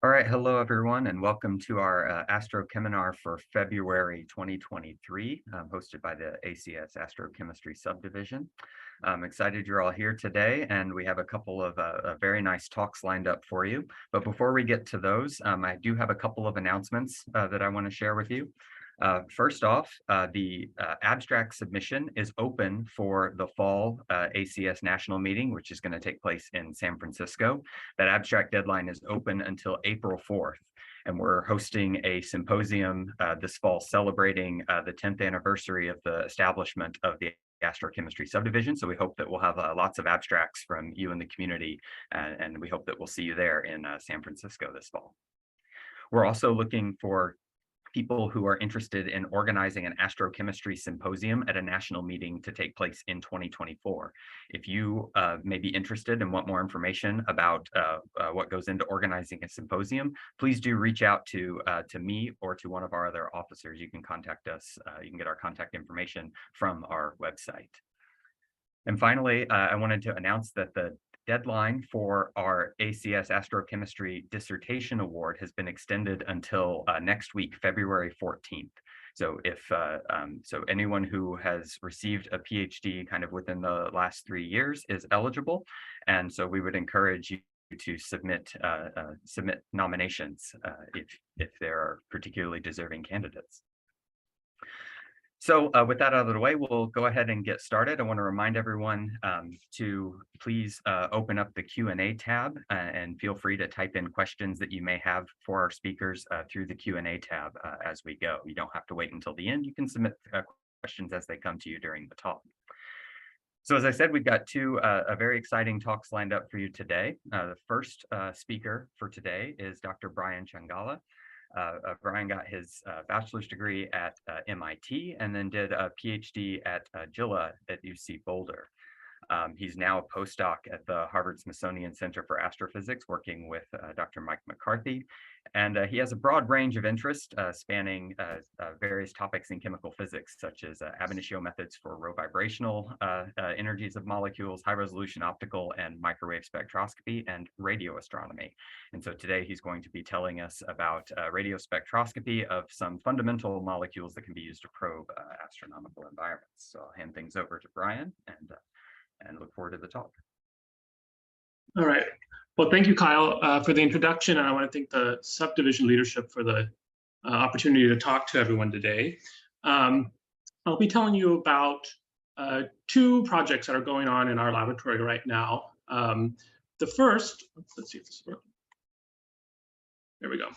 All right, hello everyone, and welcome to our AstroCheminar for February 2023, hosted by the ACS Astrochemistry Subdivision. I'm excited you're all here today, and we have a couple of very nice talks lined up for you. But before we get to those, I do have a couple of announcements that I want to share with you. First off, the abstract submission is open for the fall ACS national meeting, which is going to take place in San Francisco. That abstract deadline is open until April 4th. And we're hosting a symposium this fall celebrating the 10th anniversary of the establishment of the astrochemistry subdivision. So we hope that we'll have lots of abstracts from you and the community, and we hope that we'll see you there in San Francisco this fall. We're also looking for people who are interested in organizing an astrochemistry symposium at a national meeting to take place in 2024. If you may be interested and want more information about what goes into organizing a symposium, please do reach out to me or to one of our other officers. You can contact us. You can get our contact information from our website. And finally, I wanted to announce that the deadline for our ACS Astrochemistry Dissertation Award has been extended until next week, February 14th. So if anyone who has received a PhD kind of within the last 3 years is eligible, and so we would encourage you to submit nominations if there are particularly deserving candidates. So with that out of the way, we'll go ahead and get started. I want to remind everyone to please open up the Q&A tab and feel free to type in questions that you may have for our speakers through the Q&A tab as we go. You don't have to wait until the end. You can submit questions as they come to you during the talk. So as I said, we've got two very exciting talks lined up for you today. The first speaker for today is Dr. Byran Changala. Byran got his bachelor's degree at MIT and then did a PhD at Changala at UC Boulder. He's now a postdoc at the Harvard-Smithsonian Center for Astrophysics, working with Dr. Mike McCarthy. And he has a broad range of interest spanning various topics in chemical physics, such as ab initio methods for low vibrational energies of molecules, high-resolution optical and microwave spectroscopy, and radio astronomy. And so today he's going to be telling us about radio spectroscopy of some fundamental molecules that can be used to probe astronomical environments. So I'll hand things over to Byran and look forward to the talk. All right. Well, thank you, Kyle, for the introduction. And I want to thank the subdivision leadership for the opportunity to talk to everyone today. I'll be telling you about two projects that are going on in our laboratory right now. The first, let's see if this works. There we go.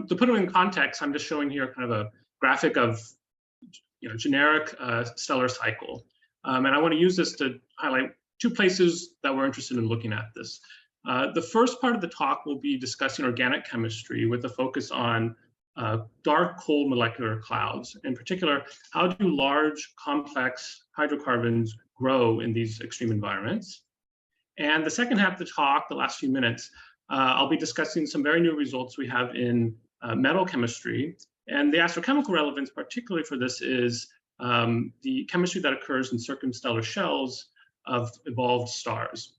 To put it in context, I'm just showing here kind of a graphic of generic stellar cycle. And I want to use this to highlight two places that we're interested in looking at this. The first part of the talk will be discussing organic chemistry with a focus on dark, cold molecular clouds. In particular, how do large, complex hydrocarbons grow in these extreme environments? And the second half of the talk, the last few minutes, I'll be discussing some very new results we have in metal chemistry. And the astrochemical relevance, particularly for this, is the chemistry that occurs in circumstellar shells of evolved stars.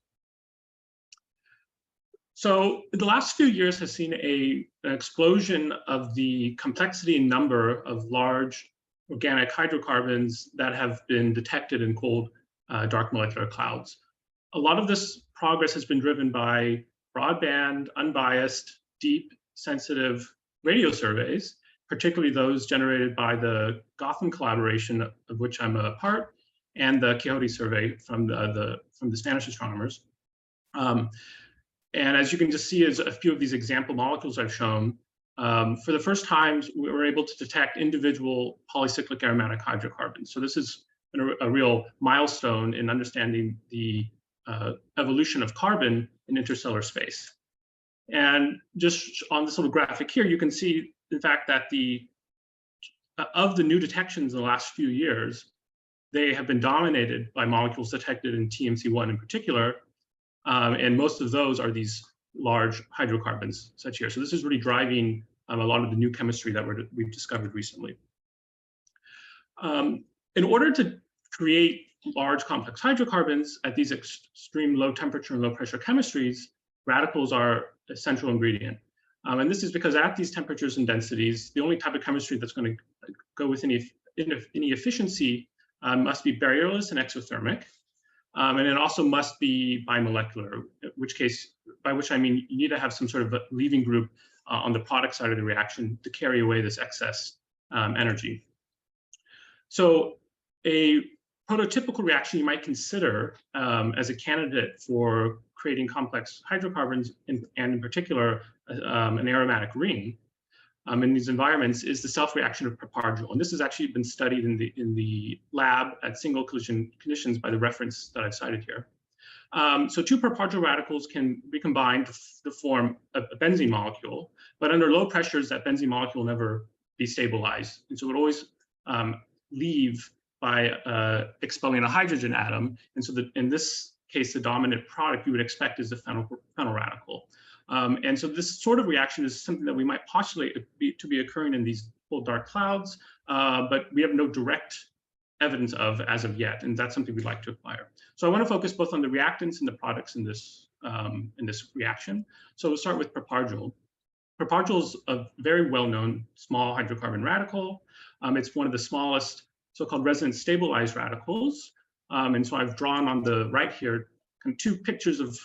So the last few years has seen an explosion of the complexity and number of large organic hydrocarbons that have been detected in cold, dark molecular clouds. A lot of this progress has been driven by broadband, unbiased, deep, sensitive radio surveys, particularly those generated by the Gotham collaboration, of which I'm a part, and the Quixote survey from the Spanish astronomers. And as you can just see, as a few of these example molecules I've shown, for the first time, we were able to detect individual polycyclic aromatic hydrocarbons. So this is a real milestone in understanding the evolution of carbon in interstellar space. And just on this little graphic here, you can see, in fact, that of the new detections in the last few years, they have been dominated by molecules detected in TMC1 in particular. And most of those are these large hydrocarbons such here. So this is really driving a lot of the new chemistry that we've discovered recently. In order to create large complex hydrocarbons at these extreme low temperature and low pressure chemistries, radicals are a central ingredient. And this is because at these temperatures and densities, the only type of chemistry that's going to go with any efficiency must be barrierless and exothermic. And it also must be bimolecular, by which I mean you need to have some sort of a leaving group on the product side of the reaction to carry away this excess energy. So a prototypical reaction you might consider as a candidate for creating complex hydrocarbons, and in particular, an aromatic ring in these environments is the self-reaction of propargyl. And this has actually been studied in the lab at single collision conditions by the reference that I've cited here. So two propargyl radicals can be combined to form a benzene molecule, but under low pressures, that benzene molecule will never be stabilized. And so it would always leave by expelling a hydrogen atom. And so in this case, the dominant product you would expect is the phenyl radical. And so this sort of reaction is something that we might postulate to be occurring in these cold dark clouds, but we have no direct evidence of as of yet, and that's something we'd like to acquire. So I want to focus both on the reactants and the products in this reaction. So we'll start with propargyl. Propargyl is a very well-known small hydrocarbon radical. It's one of the smallest so-called resonance stabilized radicals. And so I've drawn on the right here two pictures of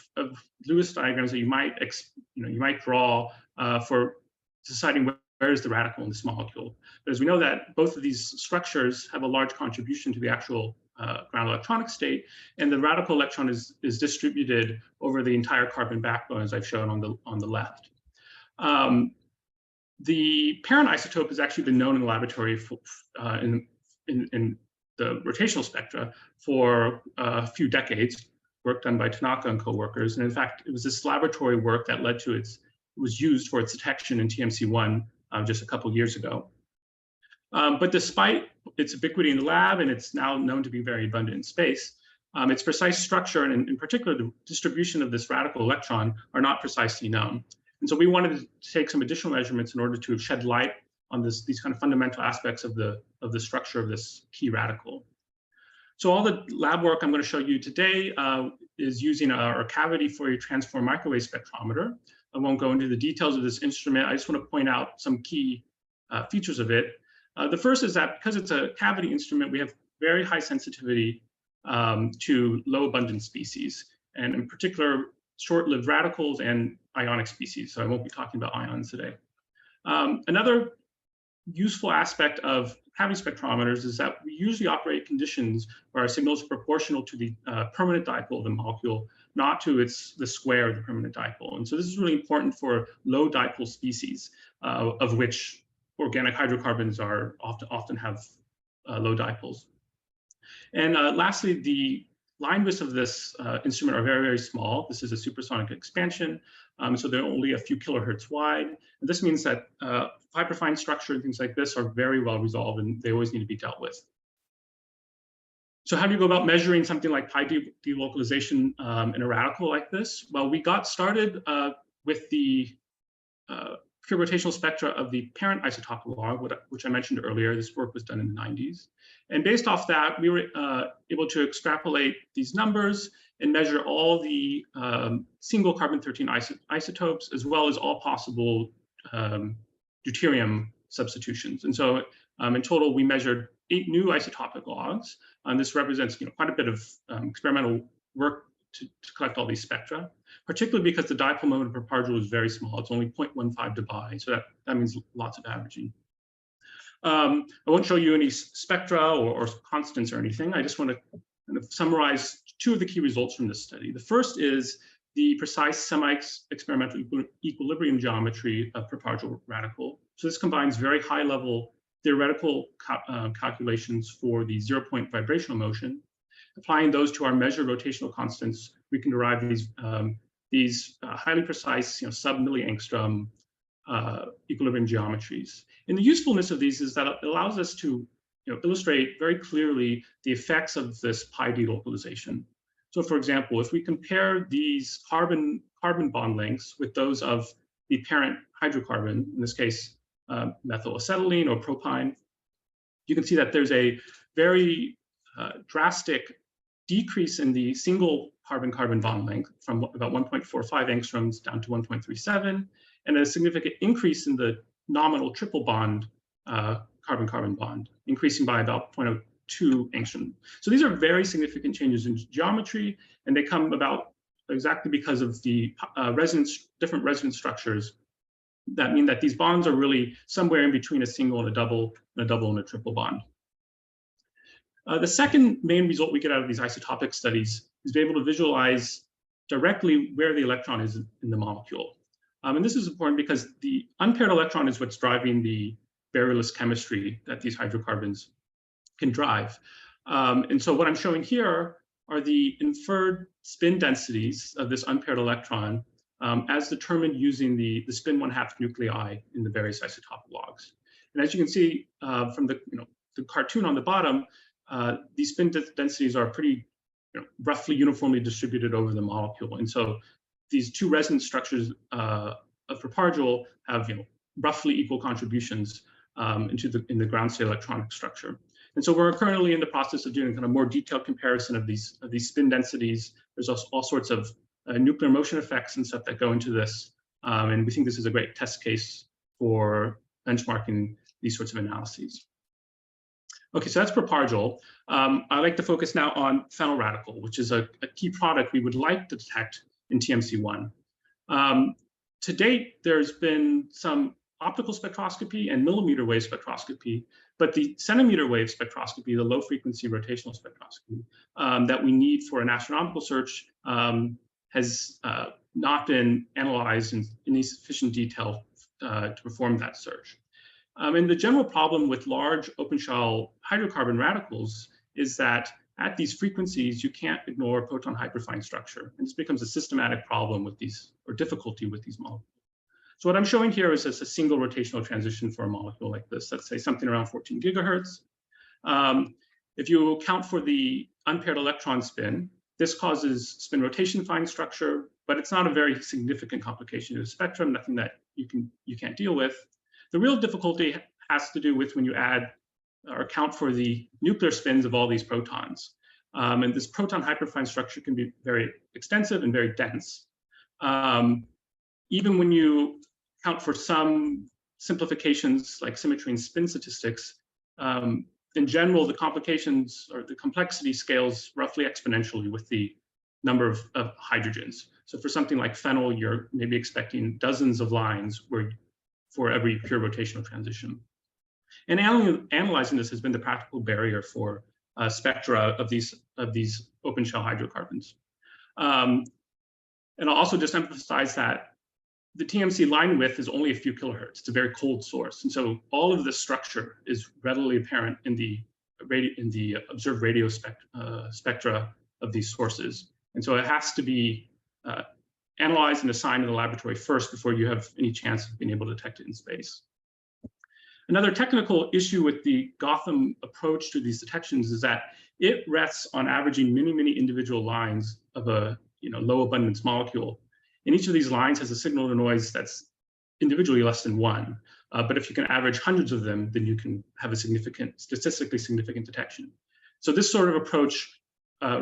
Lewis diagrams that you might draw for deciding where is the radical in this molecule. But as we know that both of these structures have a large contribution to the actual ground electronic state, and the radical electron is distributed over the entire carbon backbone, as I've shown on the left. The parent isotope has actually been known in the laboratory in the rotational spectra for a few decades, work done by Tanaka and co-workers. And in fact, it was this laboratory work that led to it was used for its detection in TMC1 just a couple of years ago. But despite its ubiquity in the lab, and it's now known to be very abundant in space, its precise structure, and in particular the distribution of this radical electron, are not precisely known. And so we wanted to take some additional measurements in order to shed light on these kind of fundamental aspects of the structure of this key radical. So all the lab work I'm going to show you today is using our cavity Fourier transform microwave spectrometer. I won't go into the details of this instrument. I just want to point out some key features of it. The first is that because it's a cavity instrument, we have very high sensitivity to low abundance species, and in particular, short-lived radicals and ionic species. So I won't be talking about ions today. Another useful aspect of cavity spectrometers is that we usually operate conditions where our signal is proportional to the permanent dipole of the molecule, not to the square of the permanent dipole. And so this is really important for low dipole species, of which organic hydrocarbons are often have low dipoles. And lastly, the line widths of this instrument are very, very small. This is a supersonic expansion, so they're only a few kilohertz wide. And this means that hyperfine structure and things like this are very well resolved, and they always need to be dealt with. So how do you go about measuring something like pi delocalization in a radical like this? Well, we got started with the pure rotational spectra of the parent isotopic log, which I mentioned earlier. This work was done in the 90s. And based off that, we were able to extrapolate these numbers and measure all the single carbon-13 isotopes, as well as all possible deuterium substitutions. And so in total, we measured 8 new isotopic logs. And this represents quite a bit of experimental work to collect all these spectra, particularly because the dipole moment of propargyl is very small. It's only 0.15 dBi, so that means lots of averaging. I won't show you any spectra or constants or anything. I just want to kind of summarize 2 of the key results from this study. The first is the precise semi-experimental equilibrium geometry of propargyl radical. So this combines very high-level theoretical calculations for the 0-point vibrational motion. Applying those to our measured rotational constants, we can derive these highly precise, sub-milliangstrom equilibrium geometries. And the usefulness of these is that it allows us to illustrate very clearly the effects of this pi delocalization. So for example, if we compare these carbon bond lengths with those of the parent hydrocarbon, in this case, methylacetylene or propyne, you can see that there's a very drastic decrease in the single carbon-carbon bond length from about 1.45 angstroms down to 1.37, and a significant increase in the nominal triple bond carbon-carbon bond, increasing by about 0.02 angstrom. So these are very significant changes in geometry, and they come about exactly because of the different resonance structures that mean that these bonds are really somewhere in between a single and a double and a triple bond. The second main result we get out of these isotopic studies is to be able to visualize directly where the electron is in the molecule. And this is important because the unpaired electron is what's driving the barrierless chemistry that these hydrocarbons can drive. And so what I'm showing here are the inferred spin densities of this unpaired electron as determined using the spin 1/2 nuclei in the various isotopic logs. And as you can see from the cartoon on the bottom, these spin densities are pretty roughly uniformly distributed over the molecule. And so these two resonance structures of propargyl have roughly equal contributions in the ground state electronic structure. And so we're currently in the process of doing kind of more detailed comparison of these spin densities. There's also all sorts of nuclear motion effects and stuff that go into this. And we think this is a great test case for benchmarking these sorts of analyses. Okay, so that's propargyl. I'd like to focus now on phenyl radical, which is a key product we would like to detect in TMC1. To date, there's been some optical spectroscopy and millimeter wave spectroscopy, but the centimeter wave spectroscopy, the low frequency rotational spectroscopy that we need for an astronomical search has not been analyzed in any sufficient detail to perform that search. And the general problem with large open shell hydrocarbon radicals is that at these frequencies, you can't ignore proton hyperfine structure. And this becomes a systematic problem with these, or difficulty with these molecules. So what I'm showing here is just a single rotational transition for a molecule like this, let's say something around 14 gigahertz. If you account for the unpaired electron spin, this causes spin rotation fine structure, but it's not a very significant complication of the spectrum, nothing that you can't deal with. The real difficulty has to do with when you add or account for the nuclear spins of all these protons. And this proton hyperfine structure can be very extensive and very dense. Even when you account for some simplifications like symmetry and spin statistics, in general, the complications or the complexity scales roughly exponentially with the number of hydrogens. So for something like phenyl, you're maybe expecting dozens of lines for every pure rotational transition. And analyzing this has been the practical barrier for spectra of these open shell hydrocarbons. And I'll also just emphasize that the TMC line width is only a few kilohertz. It's a very cold source. And so all of this structure is readily apparent in the observed radio spectra of these sources. And so it has to be analyzed and assigned in the laboratory first before you have any chance of being able to detect it in space. Another technical issue with the Gotham approach to these detections is that it rests on averaging many, many individual lines of a low abundance molecule. And each of these lines has a signal to noise that's individually less than 1. But if you can average hundreds of them, then you can have a statistically significant detection. So this sort of approach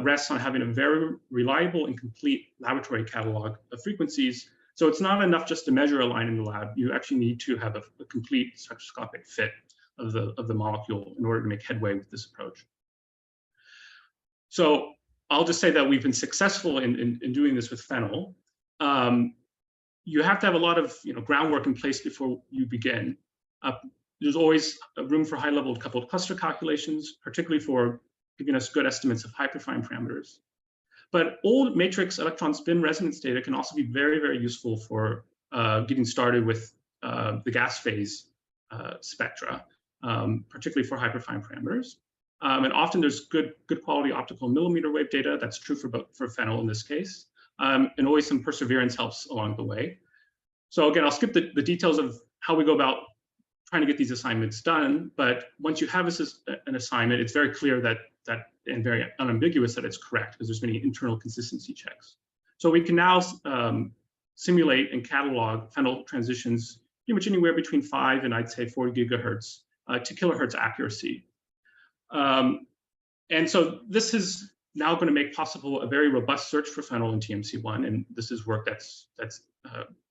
rests on having a very reliable and complete laboratory catalog of frequencies. So it's not enough just to measure a line in the lab. You actually need to have a complete spectroscopic fit of the molecule in order to make headway with this approach. So I'll just say that we've been successful in doing this with phenyl. You have to have a lot of groundwork in place before you begin. There's always room for high-level coupled cluster calculations, particularly for giving us good estimates of hyperfine parameters. But old matrix electron spin resonance data can also be very, very useful for getting started with the gas phase spectra, particularly for hyperfine parameters. And often there's good quality optical millimeter wave data. That's true for phenyl in this case. And always some perseverance helps along the way. So again, I'll skip the details of how we go about trying to get these assignments done. But once you have an assignment, it's very clear that and very unambiguous that it's correct because there's many internal consistency checks. So we can now simulate and catalog phenyl transitions pretty much anywhere between 5 and I'd say 40 gigahertz to kilohertz accuracy. And so this is now going to make possible a very robust search for phenyl in TMC1, and this is work that's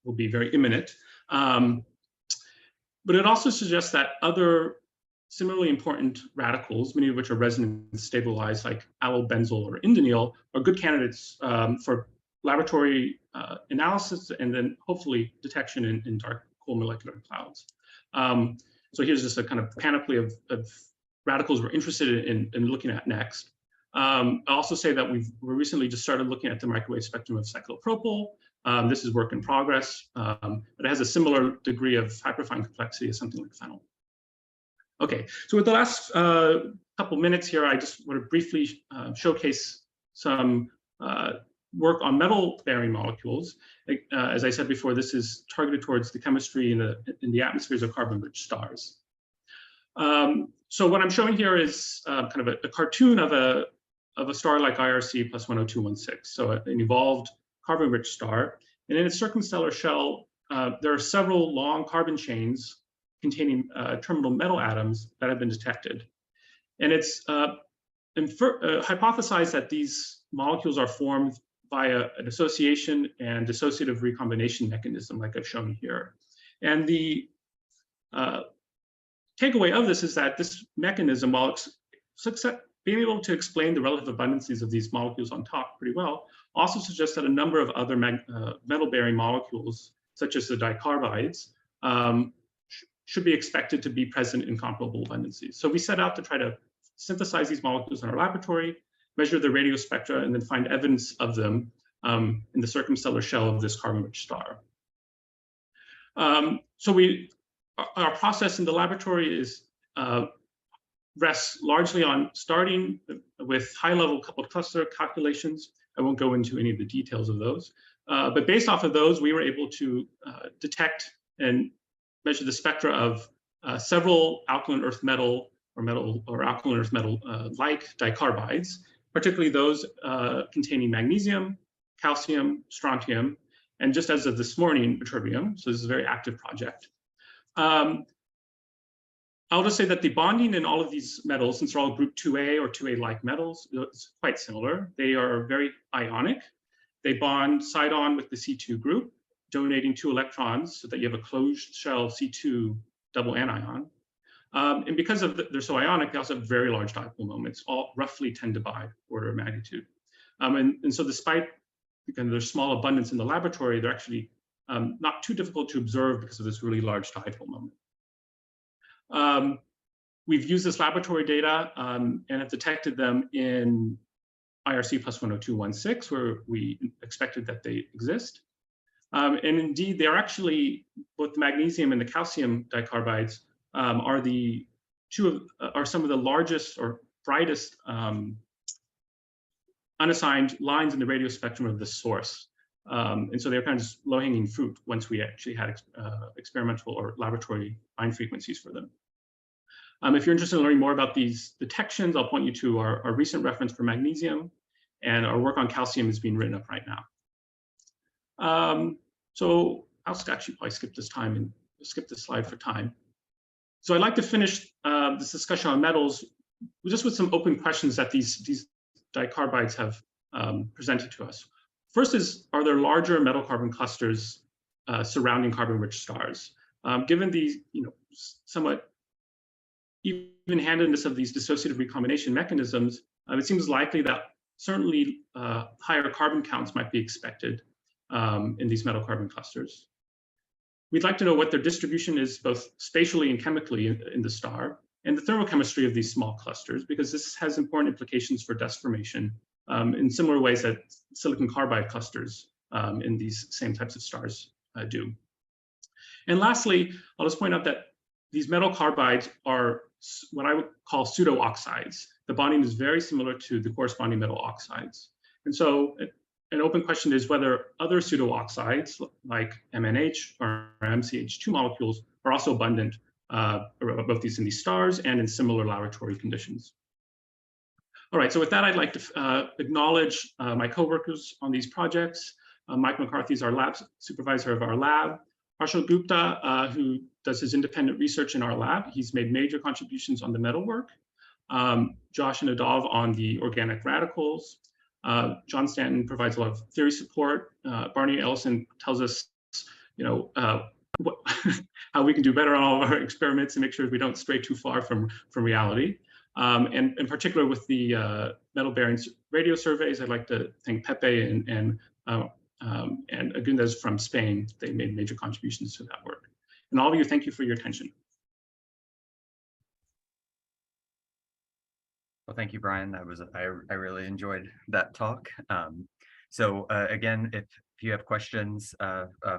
will be very imminent. But it also suggests that other similarly important radicals, many of which are resonance stabilized, like allobenzyl or indonyl, are good candidates for laboratory analysis and then hopefully detection in dark, cool molecular clouds. So here's just a kind of panoply of radicals we're interested in looking at next. I'll also say that we recently just started looking at the microwave spectrum of cyclopropyl. This is work in progress, but it has a similar degree of hyperfine complexity as something like phenyl. Okay, so with the last couple minutes here, I just want to briefly showcase some work on metal-bearing molecules. As I said before, this is targeted towards the chemistry in the atmospheres of carbon-rich stars. So what I'm showing here is kind of a cartoon of a star like IRC plus 10216, so an evolved carbon-rich star. And in its circumstellar shell, there are several long carbon chains containing terminal metal atoms that have been detected. And it's hypothesized that these molecules are formed via an association and dissociative recombination mechanism, like I've shown here. And the takeaway of this is that this mechanism, while being able to explain the relative abundances of these molecules on top pretty well, also suggests that a number of other metal-bearing molecules, such as the dicarbides, should be expected to be present in comparable abundances. So we set out to try to synthesize these molecules in our laboratory, measure the radio spectra, and then find evidence of them in the circumstellar shell of this carbon-rich star. So our process in the laboratory rests largely on starting with high-level coupled cluster calculations. I won't go into any of the details of those, but based off of those, we were able to detect and measure the spectra of several alkaline earth metal or alkaline earth metal like dicarbides, particularly those containing magnesium, calcium, strontium, and just as of this morning, ytterbium. So this is a very active project. I'll just say that the bonding in all of these metals, since they're all group 2A or 2A-like metals, is quite similar. They are very ionic. They bond side-on with the C2 group, donating 2 electrons so that you have a closed shell C2 double anion. And because they're so ionic, they also have very large dipole moments, all roughly 10 to the order of magnitude. And so despite their small abundance in the laboratory, they're actually not too difficult to observe because of this really large dipole moment. We've used this laboratory data and have detected them in IRC plus 10216, where we expected that they exist. And indeed, they are actually, both the magnesium and the calcium dicarbides are some of the largest or brightest unassigned lines in the radio spectrum of the source. And so they're kind of just low-hanging fruit once we actually had experimental or laboratory line frequencies for them. If you're interested in learning more about these detections, I'll point you to our recent reference for magnesium, and our work on calcium is being written up right now. So I'll actually probably skip this slide for time. So I'd like to finish this discussion on metals just with some open questions that these dicarbides have presented to us. First is, are there larger metal carbon clusters surrounding carbon-rich stars? Given the somewhat even-handedness of these dissociative recombination mechanisms, it seems likely that certainly higher carbon counts might be expected in these metal carbon clusters. We'd like to know what their distribution is both spatially and chemically in the star, and the thermochemistry of these small clusters, because this has important implications for dust formation in similar ways that silicon carbide clusters in these same types of stars do. And lastly, I'll just point out that these metal carbides are what I would call pseudo-oxides. The bonding is very similar to the corresponding metal oxides. And so an open question is whether other pseudo-oxides like MNH or MCH2 molecules are also abundant, both in these stars and in similar laboratory conditions. All right, so with that, I'd like to acknowledge my coworkers on these projects. Mike McCarthy is our lab supervisor of our lab. Harshal Gupta, who does his independent research in our lab. He's made major contributions on the metal work. Josh and Adav on the organic radicals. John Stanton provides a lot of theory support. Barney Ellison tells us, how we can do better on all of our experiments and make sure we don't stray too far from reality. And in particular with the metal bearing radio surveys, I'd like to thank Pepe and Agundes from Spain. They made major contributions to that work. And all of you, thank you for your attention. Well, thank you, Brian. I really enjoyed that talk. So again, if you have questions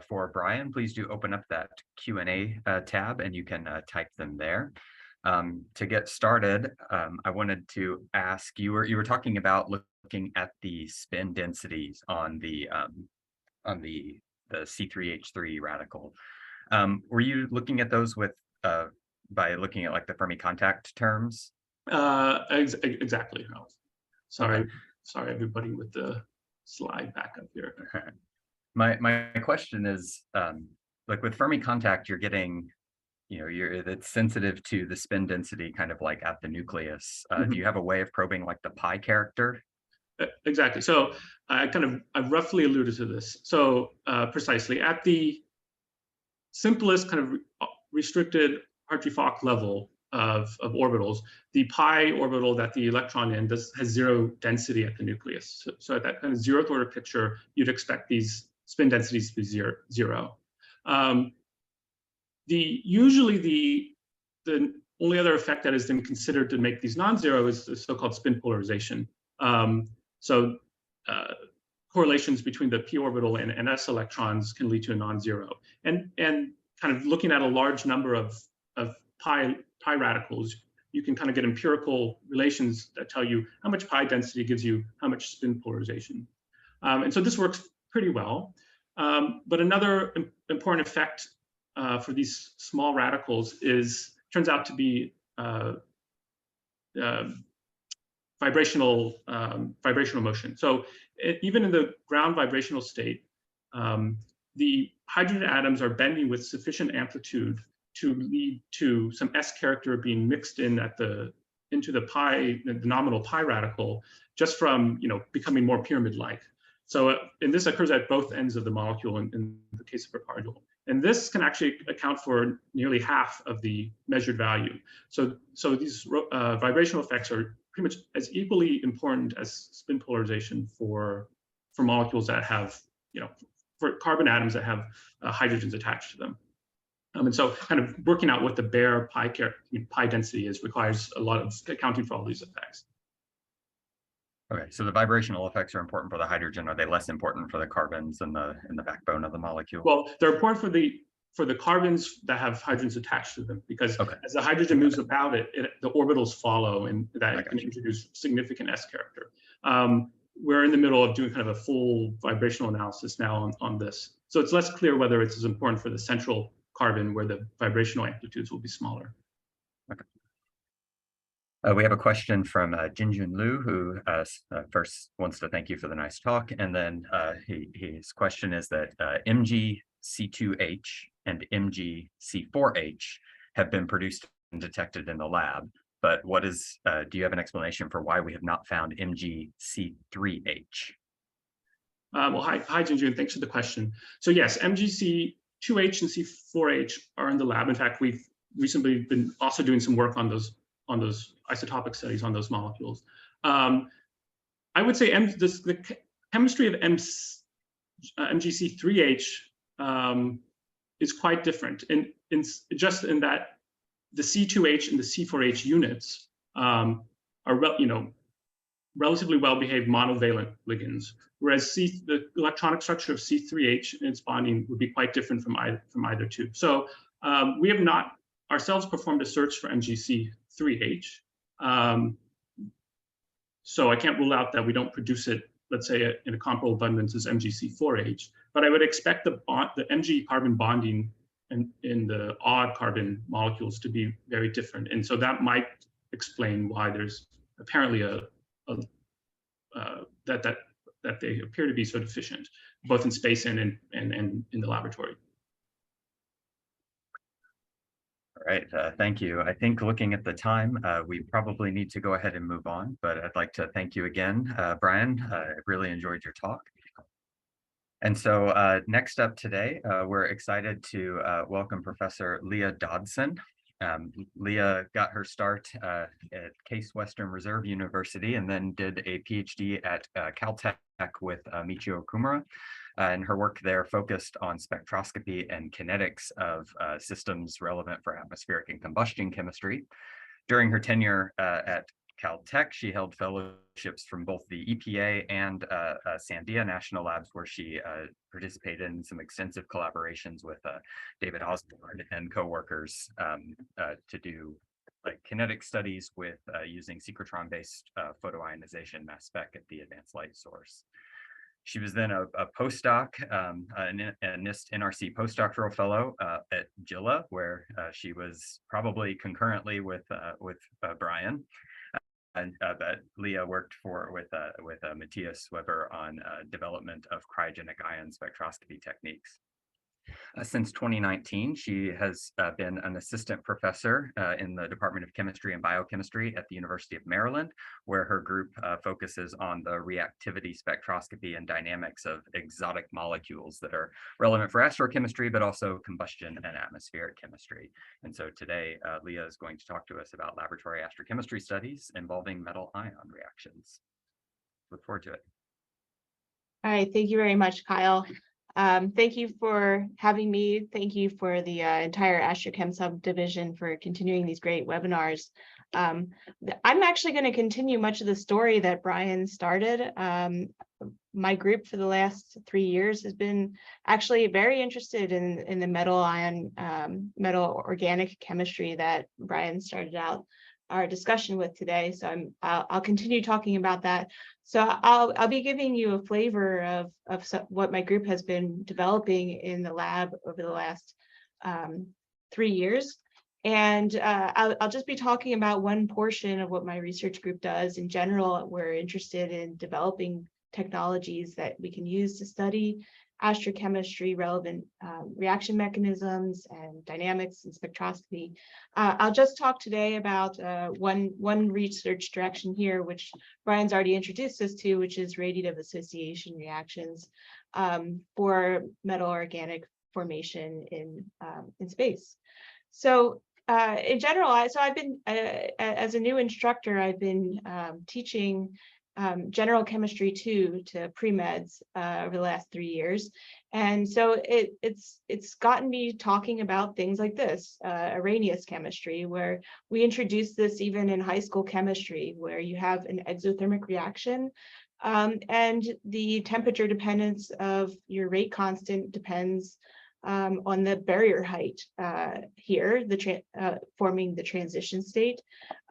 for Brian, please do open up that Q&A tab and you can type them there. To get started, I wanted to ask, you were talking about looking at the spin densities on the C3H3 radical. Were you looking at those with by looking at like the Fermi contact terms? Exactly. Sorry, Okay. sorry everybody with the slide back up here. My question is, like with Fermi contact, you're getting, it's sensitive to the spin density kind of like at the nucleus. Do you have a way of probing like the pi character? Exactly. So I roughly alluded to this. So precisely at the simplest kind of restricted Hartree-Fock level of orbitals, the pi orbital that the electron in has zero density at the nucleus. So at that kind of zeroth order picture, you'd expect these spin densities to be zero. Usually the only other effect that has been considered to make these non-zero is the so-called spin polarization. Correlations between the p orbital and s electrons can lead to a non-zero. And kind of looking at a large number of pi radicals, you can kind of get empirical relations that tell you how much pi density gives you how much spin polarization. And so this works pretty well. But another important effect for these small radicals turns out to be vibrational motion. So even in the ground vibrational state, the hydrogen atoms are bending with sufficient amplitude to lead to some S character being mixed into the nominal pi radical, just from becoming more pyramid-like. So and this occurs at both ends of the molecule in the case of a particle. And this can actually account for nearly half of the measured value. So these vibrational effects are pretty much as equally important as spin polarization for molecules that have, for carbon atoms that have hydrogens attached to them. And so kind of working out what the bare pi density is requires a lot of accounting for all these effects. Okay, so the vibrational effects are important for the hydrogen. Are they less important for the carbons in the backbone of the molecule? Well, they're important for the carbons that have hydrogens attached to them, because as the hydrogen moves about the orbitals follow, and that can introduce significant S character. We're in the middle of doing kind of a full vibrational analysis now on this. So it's less clear whether it's as important for the central carbon where the vibrational amplitudes will be smaller. Okay. We have a question from Jinjun Liu, who first wants to thank you for the nice talk. And then his question is that MgC2H and MgC4H have been produced and detected in the lab. But do you have an explanation for why we have not found MgC3H? Well, hi Jinjun, thanks for the question. So yes, MgC2H and C4H are in the lab. In fact, we've recently been also doing some work on those isotopic studies on those molecules. I would say the chemistry of MgC3H is quite different, just in that the C2H and the C4H units are relatively well-behaved monovalent ligands, whereas the electronic structure of C3H and its bonding would be quite different from either two. So we have not ourselves performed a search for MgC3H. So I can't rule out that we don't produce it, let's say, in a comparable abundance as MgC4H. But I would expect the Mg carbon bonding in the odd carbon molecules to be very different. And so that might explain why there's apparently that they appear to be so deficient, both in space and in the laboratory. All right, thank you. I think looking at the time, we probably need to go ahead and move on, but I'd like to thank you again, Brian. I really enjoyed your talk. And so next up today, we're excited to welcome Professor Leah Dodson. Leah got her start at Case Western Reserve University and then did a PhD at Caltech with Michio Kumura. And her work there focused on spectroscopy and kinetics of systems relevant for atmospheric and combustion chemistry. During her tenure at Caltech, she held fellowships from both the EPA and Sandia National Labs, where she participated in some extensive collaborations with David Osborne and coworkers to do like kinetic studies with using synchrotron-based photoionization mass spec at the advanced light source. She was then a postdoc, a NIST NRC postdoctoral fellow at GILA, where she was probably concurrently with Brian. And that Leah worked with Matthias Weber on development of cryogenic ion spectroscopy techniques. Since 2019, she has been an assistant professor in the Department of Chemistry and Biochemistry at the University of Maryland, where her group focuses on the reactivity spectroscopy and dynamics of exotic molecules that are relevant for astrochemistry, but also combustion and atmospheric chemistry. And so today, Leah is going to talk to us about laboratory astrochemistry studies involving metal ion reactions. Look forward to it. All right, thank you very much, Kyle. Thank you for having me. Thank you for the entire AstroChem subdivision for continuing these great webinars. I'm actually going to continue much of the story that Brian started. My group for the last 3 years has been actually very interested in the metal ion, metal organic chemistry that Brian started out our discussion with today. So I'll continue talking about that. So I'll be giving you a flavor of what my group has been developing in the lab over the last 3 years. And I'll just be talking about one portion of what my research group does. In general, we're interested in developing technologies that we can use to study astrochemistry relevant reaction mechanisms and dynamics and spectroscopy. I'll just talk today about one research direction here, which Brian's already introduced us to, which is radiative association reactions for metal organic formation in space. So in general, I've been, as a new instructor, I've been teaching general chemistry 2 to pre-meds over the last 3 years. And so it's gotten me talking about things like this, Arrhenius chemistry, where we introduced this even in high school chemistry, where you have an exothermic reaction and the temperature dependence of your rate constant depends on the barrier height here, forming the transition state.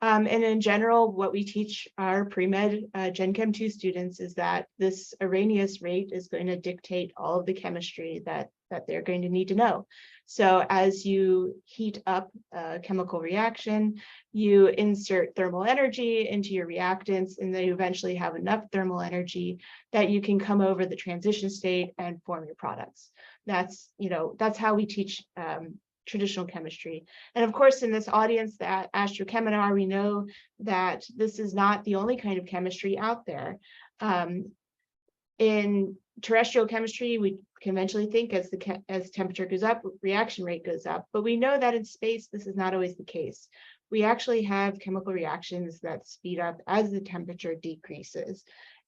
And in general, what we teach our pre-med Gen Chem 2 students is that this Arrhenius rate is going to dictate all of the chemistry that they're going to need to know. So as you heat up a chemical reaction, you insert thermal energy into your reactants, and then you eventually have enough thermal energy that you can come over the transition state and form your products. That's how we teach traditional chemistry. And of course, in this audience, that AstroCheminar, we know that this is not the only kind of chemistry out there. In terrestrial chemistry, we conventionally think as temperature goes up, reaction rate goes up. But we know that in space, this is not always the case. We actually have chemical reactions that speed up as the temperature decreases.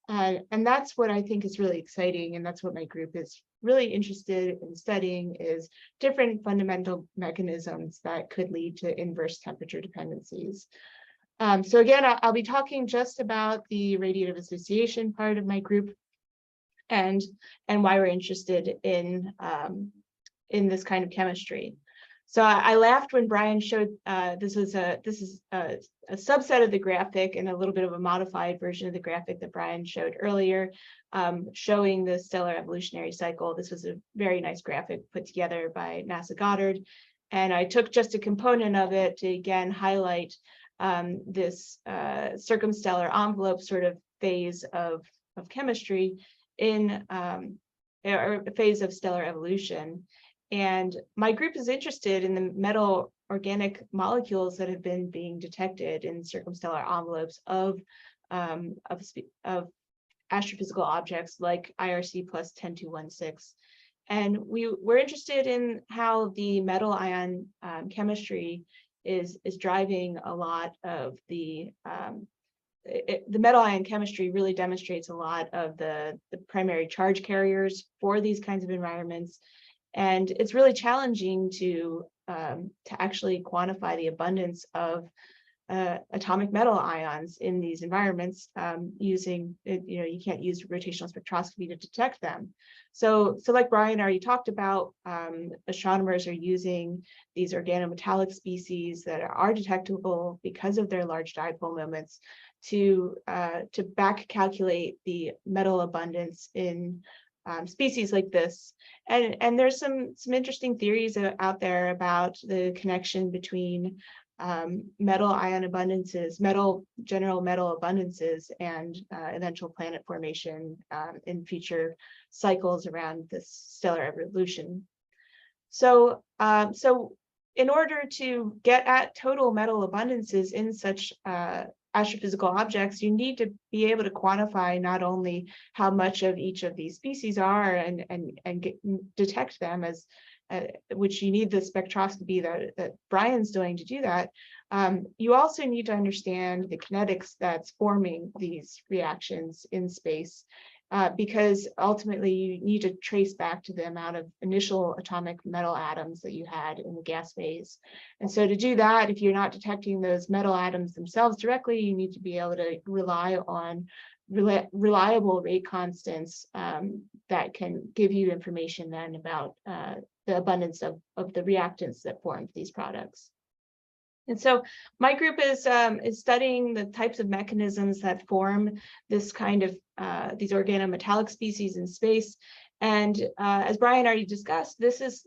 And that's what I think is really exciting. And that's what my group is really interested in studying, is different fundamental mechanisms that could lead to inverse temperature dependencies. So again, I'll be talking just about the radiative association part of my group and why we're interested in this kind of chemistry. So I laughed when Brian showed this is a subset of the graphic and a little bit of a modified version of the graphic that Brian showed earlier, showing the stellar evolutionary cycle. This was a very nice graphic put together by NASA Goddard. And I took just a component of it to again highlight this circumstellar envelope sort of phase of chemistry in or phase of stellar evolution. And my group is interested in the metal organic molecules that have been being detected in circumstellar envelopes of astrophysical objects like IRC plus 10216. And we're interested in how the metal ion chemistry is driving a lot of the metal ion chemistry really demonstrates a lot of the primary charge carriers for these kinds of environments. And it's really challenging to actually quantify the abundance of atomic metal ions in these environments using, you can't use rotational spectroscopy to detect them. So like Brian already talked about, astronomers are using these organometallic species that are detectable because of their large dipole moments to back calculate the metal abundance in species like this. And there's some interesting theories out there about the connection between metal ion abundances, general metal abundances, and eventual planet formation in future cycles around this stellar evolution. So in order to get at total metal abundances in such astrophysical objects, you need to be able to quantify not only how much of each of these species are and detect them as which you need the spectroscopy that Brian's doing to do that. You also need to understand the kinetics that's forming these reactions in space, because ultimately you need to trace back to the amount of initial atomic metal atoms that you had in the gas phase. And so to do that, if you're not detecting those metal atoms themselves directly, you need to be able to rely on reliable rate constants that can give you information then about the abundance of the reactants that form these products. And so my group is studying the types of mechanisms that form this kind of these organometallic species in space. And as Brian already discussed,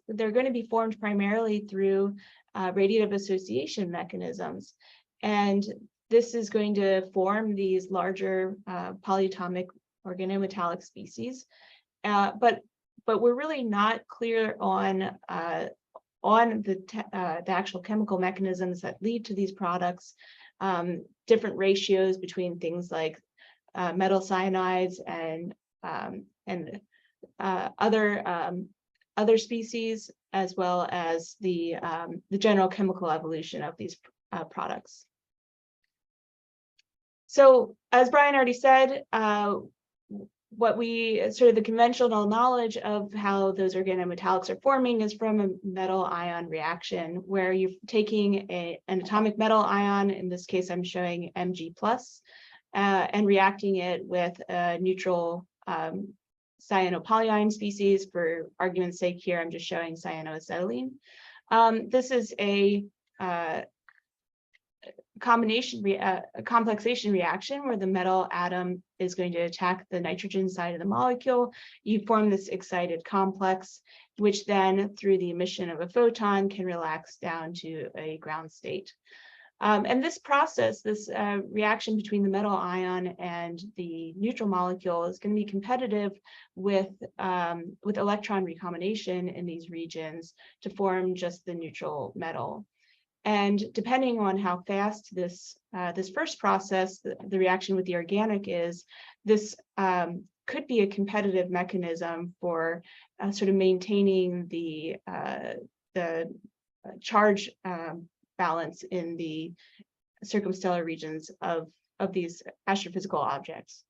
they're going to be formed primarily through radiative association mechanisms. And this is going to form these larger polyatomic organometallic species. But we're really not clear on the actual chemical mechanisms that lead to these products, different ratios between things like metal cyanides and other species, as well as the general chemical evolution of these products. So as Brian already said, what the conventional knowledge of how those organometallics are forming is from a metal ion reaction, where you're taking an atomic metal ion, in this case I'm showing Mg+, and reacting it with a neutral cyanopolyion species. For argument's sake here, I'm just showing cyanoacetylene. This is a complexation reaction where the metal atom is going to attack the nitrogen side of the molecule. You form this excited complex, which then through the emission of a photon can relax down to a ground state. And this process, this reaction between the metal ion and the neutral molecule, is going to be competitive with electron recombination in these regions to form just the neutral metal. And depending on how fast this first process, the reaction with the organic is, this could be a competitive mechanism for sort of maintaining the charge balance in the circumstellar regions of these astrophysical objects.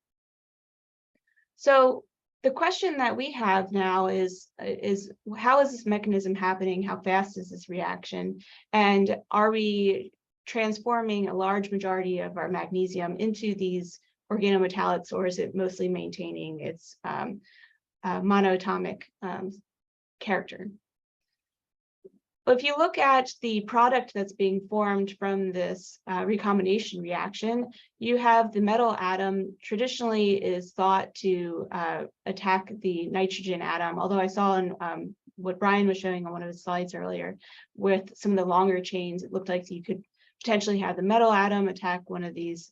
So the question that we have now is how is this mechanism happening? How fast is this reaction? And are we transforming a large majority of our magnesium into these organometallics, or is it mostly maintaining its monoatomic character? But if you look at the product that's being formed from this recombination reaction, you have the metal atom traditionally is thought to attack the nitrogen atom, although I saw in what Brian was showing on one of his slides earlier, with some of the longer chains, it looked like you could potentially have the metal atom attack one of these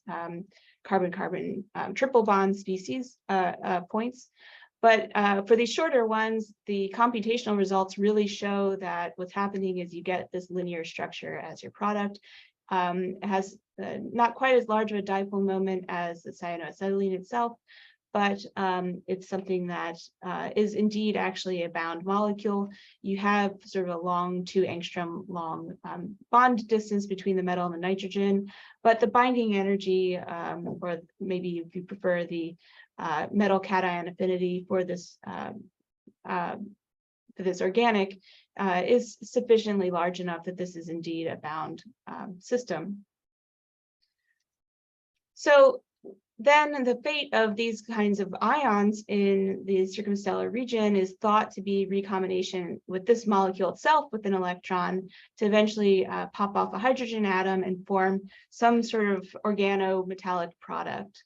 carbon-carbon triple bond species points. But for these shorter ones, the computational results really show that what's happening is you get this linear structure as your product. It has not quite as large of a dipole moment as the cyanoacetylene itself, but it's something that is indeed actually a bound molecule. You have sort of a long 2 angstrom long bond distance between the metal and the nitrogen, but the binding energy, or maybe if you prefer the metal cation affinity for this organic, is sufficiently large enough that this is indeed a bound system. So then the fate of these kinds of ions in the circumstellar region is thought to be recombination with this molecule itself with an electron to eventually pop off a hydrogen atom and form some sort of organometallic product.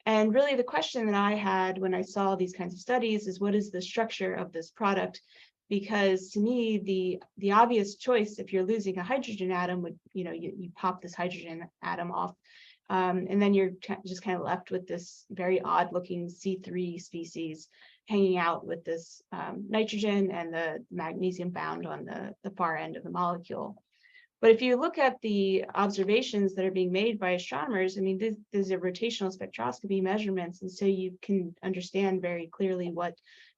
And really the question that I had when I saw these kinds of studies is, what is the structure of this product? Because to me, the obvious choice, if you're losing a hydrogen atom, would, you pop this hydrogen atom off, and then you're just kind of left with this very odd looking C3 species hanging out with this nitrogen and the magnesium bound on the far end of the molecule. But if you look at the observations that are being made by astronomers, I mean, these are rotational spectroscopy measurements, and so you can understand very clearly what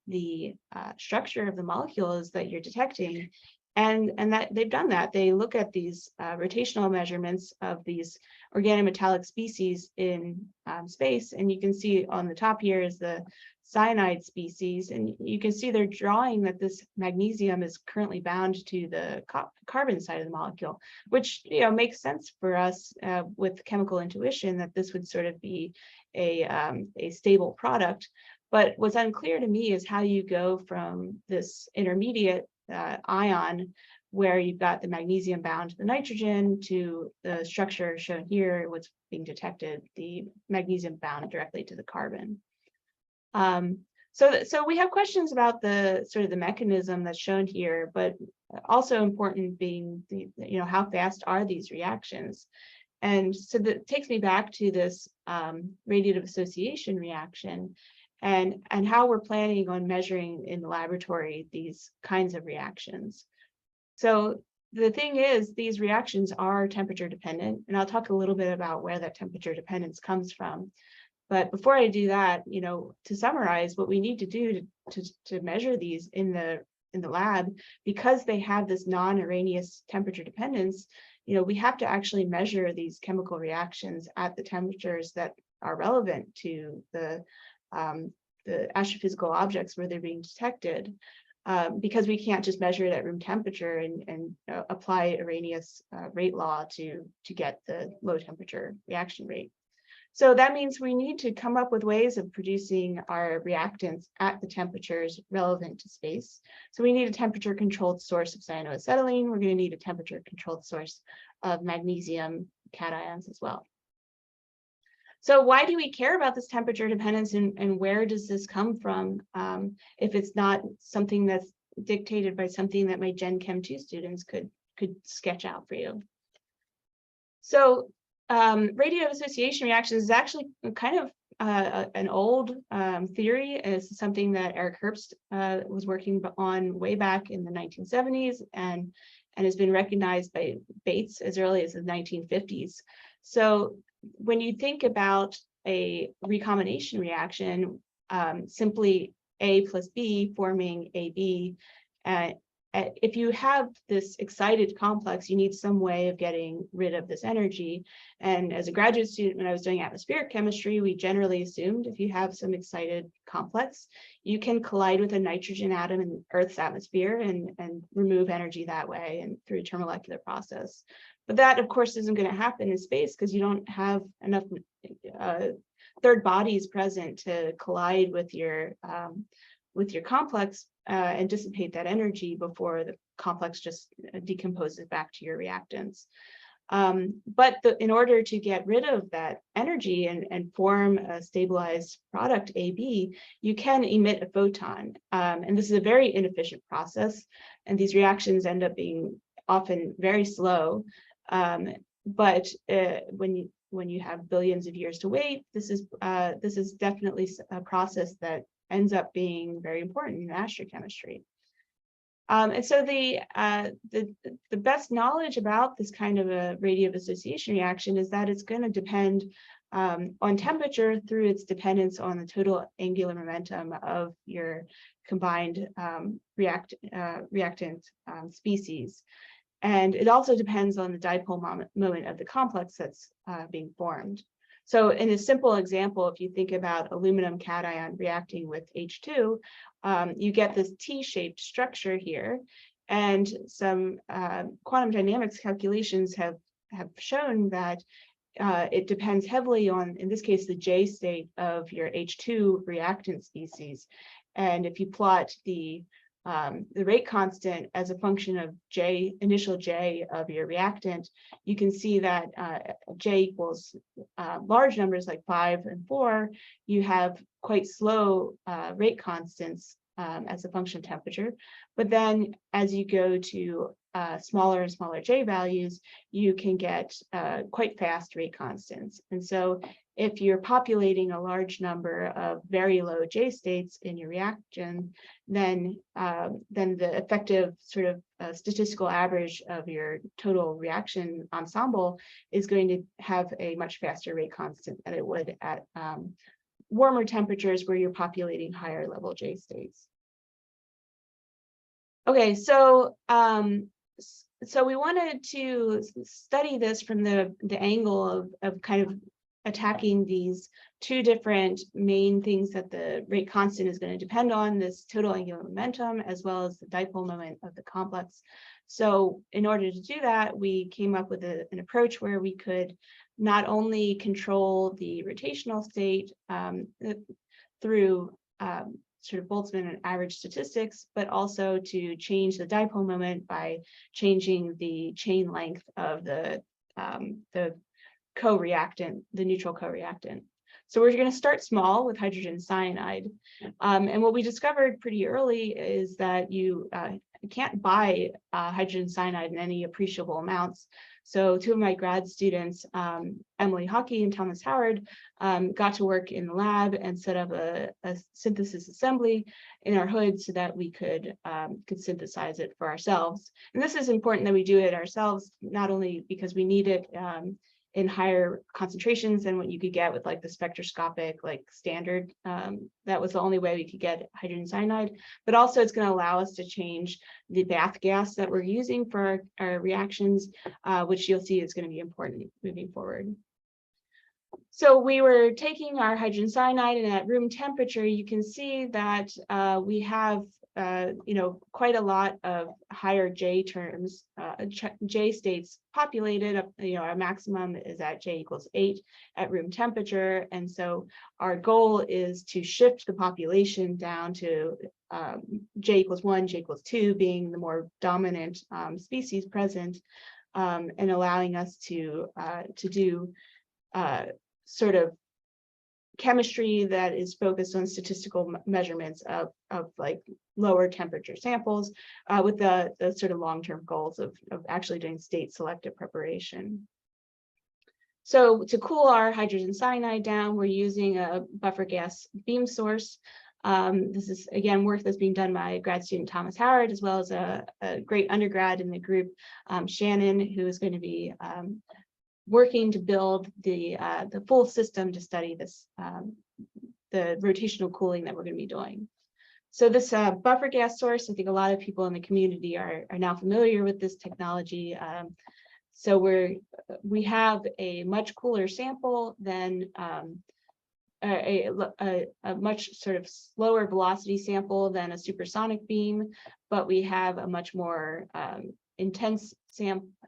the structure of the molecule is that you're detecting. And that they've done that. They look at these rotational measurements of these organometallic species in space, and you can see on the top here is the cyanide species, and you can see they're drawing that this magnesium is currently bound to the carbon side of the molecule, which makes sense for us with chemical intuition that this would sort of be a stable product. But what's unclear to me is how you go from this intermediate ion where you've got the magnesium bound to the nitrogen to the structure shown here, what's being detected, the magnesium bound directly to the carbon. So we have questions about the sort of the mechanism that's shown here, but also important being how fast are these reactions? And so that takes me back to this radiative association reaction and how we're planning on measuring in the laboratory these kinds of reactions. So the thing is, these reactions are temperature dependent, and I'll talk a little bit about where that temperature dependence comes from. But before I do that, to summarize, what we need to do to measure these in the lab, because they have this non-Arrhenius temperature dependence, we have to actually measure these chemical reactions at the temperatures that are relevant to the astrophysical objects where they're being detected, because we can't just measure it at room temperature and apply Arrhenius rate law to get the low temperature reaction rate. So that means we need to come up with ways of producing our reactants at the temperatures relevant to space. So we need a temperature controlled source of cyanoacetylene. We're going to need a temperature controlled source of magnesium cations as well. So why do we care about this temperature dependence, and where does this come from if it's not something that's dictated by something that my Gen Chem 2 students could sketch out for you? So radiative association reactions is actually kind of an old theory. It's something that Eric Herbst was working on way back in the 1970s and has been recognized by Bates as early as the 1950s. So when you think about a recombination reaction, simply A plus B forming AB, if you have this excited complex, you need some way of getting rid of this energy. And as a graduate student, when I was doing atmospheric chemistry, we generally assumed if you have some excited complex, you can collide with a nitrogen atom in Earth's atmosphere and remove energy that way and through a intermolecular process. But that, of course, isn't going to happen in space because you don't have enough third bodies present to collide with your complex and dissipate that energy before the complex just decomposes back to your reactants. But in order to get rid of that energy and form a stabilized product AB, you can emit a photon. And this is a very inefficient process. And these reactions end up being often very slow. But when you have billions of years to wait, this is definitely a process that ends up being very important in astrochemistry. And so the best knowledge about this kind of a radiative association reaction is that it's going to depend on temperature through its dependence on the total angular momentum of your combined reactant species. And it also depends on the dipole moment of the complex that's being formed. So in a simple example, if you think about aluminum cation reacting with H2, you get this T-shaped structure here. And some quantum dynamics calculations have shown that it depends heavily on, in this case, the J state of your H2 reactant species. And if you plot the rate constant as a function of initial J of your reactant, you can see that J equals large numbers like 5 and 4, you have quite slow rate constants as a function of temperature. But then as you go to smaller and smaller J values, you can get quite fast rate constants. And so if you're populating a large number of very low J states in your reaction, then the effective sort of statistical average of your total reaction ensemble is going to have a much faster rate constant than it would at warmer temperatures where you're populating higher level J states. Okay, so we wanted to study this from the angle of kind of attacking these two different main things that the rate constant is going to depend on, this total angular momentum, as well as the dipole moment of the complex. So in order to do that, we came up with an approach where we could not only control the rotational state through sort of Boltzmann and average statistics, but also to change the dipole moment by changing the chain length of the co-reactant, the neutral co-reactant. So we're going to start small with hydrogen cyanide. And what we discovered pretty early is that you can't buy hydrogen cyanide in any appreciable amounts. So two of my grad students, Emily Hockey and Thomas Howard, got to work in the lab and set up a synthesis assembly in our hood so that we could synthesize it for ourselves. And this is important that we do it ourselves, not only because we need it in higher concentrations than what you could get with like the spectroscopic like standard. That was the only way we could get hydrogen cyanide, but also it's going to allow us to change the bath gas that we're using for our reactions, which you'll see is going to be important moving forward. So we were taking our hydrogen cyanide, and at room temperature, you can see that we have quite a lot of higher J terms, J states populated. Our maximum is at J equals 8 at room temperature. And so our goal is to shift the population down to J equals 1, J equals 2 being the more dominant species present, and allowing us to do sort of chemistry that is focused on statistical measurements of like lower temperature samples with the sort of long-term goals of actually doing state selective preparation. So to cool our hydrogen cyanide down, we're using a buffer gas beam source. This is, again, work that's being done by grad student Thomas Howard, as well as a great undergrad in the group, Shannon, who is going to be working to build the full system to study this, the rotational cooling that we're going to be doing. So this buffer gas source, I think a lot of people in the community are now familiar with this technology. So we have a much cooler sample than a much sort of slower velocity sample than a supersonic beam, but we have a much more intense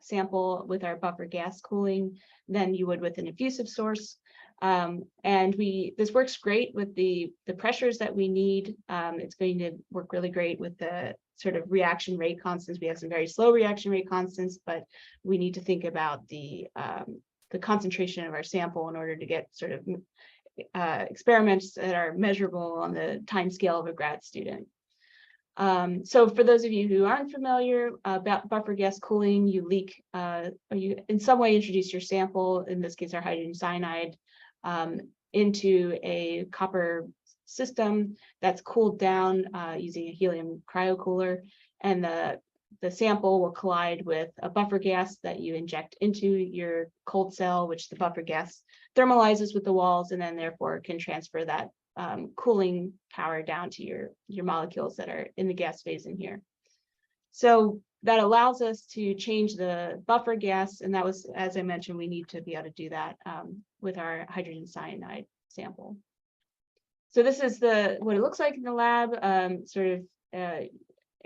sample with our buffer gas cooling than you would with an effusive source. And this works great with the pressures that we need. It's going to work really great with the sort of reaction rate constants. We have some very slow reaction rate constants, but we need to think about the concentration of our sample in order to get sort of experiments that are measurable on the time scale of a grad student. So for those of you who aren't familiar about buffer gas cooling, you leak, or you in some way introduce your sample, in this case our hydrogen cyanide, into a copper system that's cooled down using a helium cryocooler, and the the sample will collide with a buffer gas that you inject into your cold cell, which the buffer gas thermalizes with the walls, and then therefore can transfer that cooling power down to your molecules that are in the gas phase in here. So that allows us to change the buffer gas, and that was, as I mentioned, we need to be able to do that with our hydrogen cyanide sample. So this is what it looks like in the lab, sort of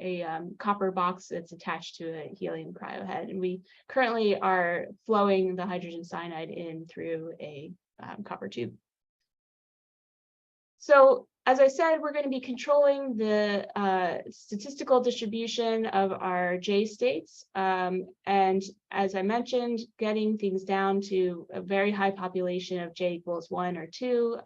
a copper box that's attached to a helium cryo head. And we currently are flowing the hydrogen cyanide in through a copper tube. So as I said, we're going to be controlling the statistical distribution of our J states. And as I mentioned, getting things down to a very high population of J equals 1 or 2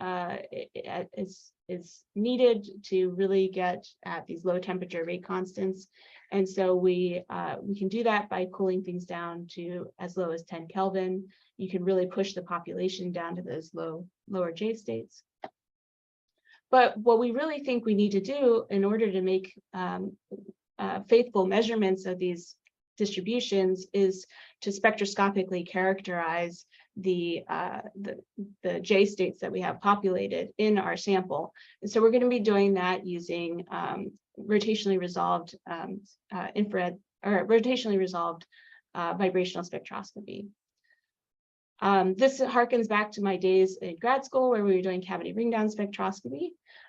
is needed to really get at these low temperature rate constants. And so we can do that by cooling things down to as low as 10 Kelvin. You can really push the population down to those lower J states. But what we really think we need to do in order to make faithful measurements of these distributions is to spectroscopically characterize the J states that we have populated in our sample. And so we're going to be doing that using rotationally resolved infrared or rotationally resolved vibrational spectroscopy. This harkens back to my days in grad school where we were doing cavity ring down spectroscopy,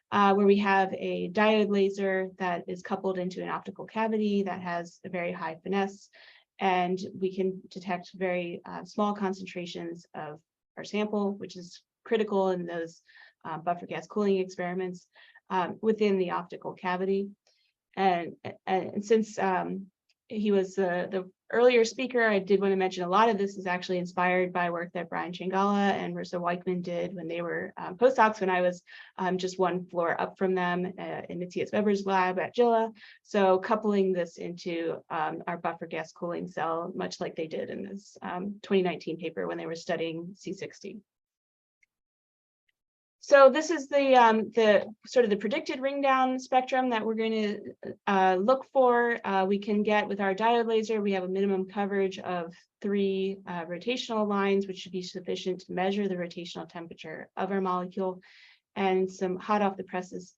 where we have a diode laser that is coupled into an optical cavity that has a very high finesse, and we can detect very small concentrations of our sample, which is critical in those buffer gas cooling experiments within the optical cavity. And since he was the earlier speaker, I did want to mention a lot of this is actually inspired by work that Brian Changala and Marissa Weichman did when they were postdocs, when I was just one floor up from them in Matthias Weber's lab at Gila. So coupling this into our buffer gas cooling cell, much like they did in this 2019 paper when they were studying C60. So this is the sort of the predicted ring down spectrum that we're going to look for. We can get with our diode laser, we have a minimum coverage of 3 rotational lines, which should be sufficient to measure the rotational temperature of our molecule. And some hot off the presses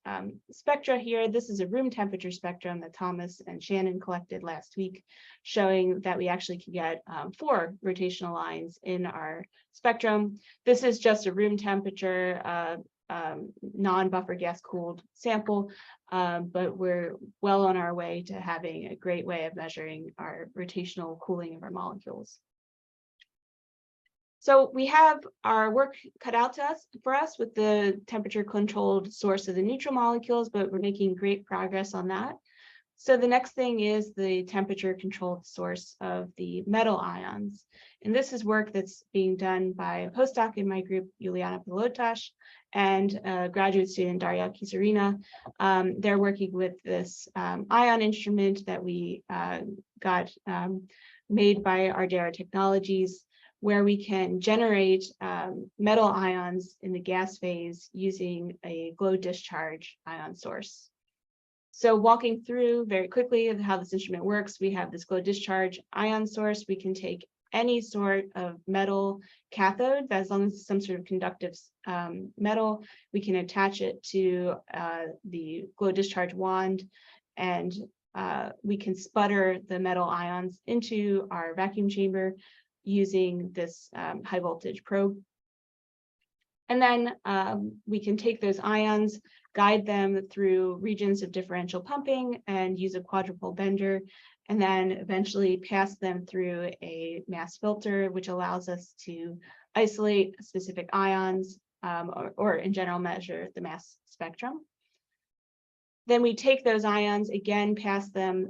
spectra here. This is a room temperature spectrum that Thomas and Shannon collected last week, showing that we actually can get 4 rotational lines in our spectrum. This is just a room temperature, non-buffer gas cooled sample, but we're well on our way to having a great way of measuring our rotational cooling of our molecules. So we have our work cut out for us with the temperature controlled source of the neutral molecules, but we're making great progress on that. So the next thing is the temperature controlled source of the metal ions. And this is work that's being done by a postdoc in my group, Juliana Pilotas, and a graduate student, Daria Kisarina. They're working with this ion instrument that we got made by Ardera Technologies, where we can generate metal ions in the gas phase using a glow discharge ion source. So walking through very quickly how this instrument works, we have this glow discharge ion source. We can take any sort of metal cathode, as long as it's some sort of conductive metal, we can attach it to the glow discharge wand, and we can sputter the metal ions into our vacuum chamber using this high voltage probe. And then we can take those ions, guide them through regions of differential pumping and use a quadrupole bender, and then eventually pass them through a mass filter, which allows us to isolate specific ions or in general measure the mass spectrum. Then we take those ions, again, pass them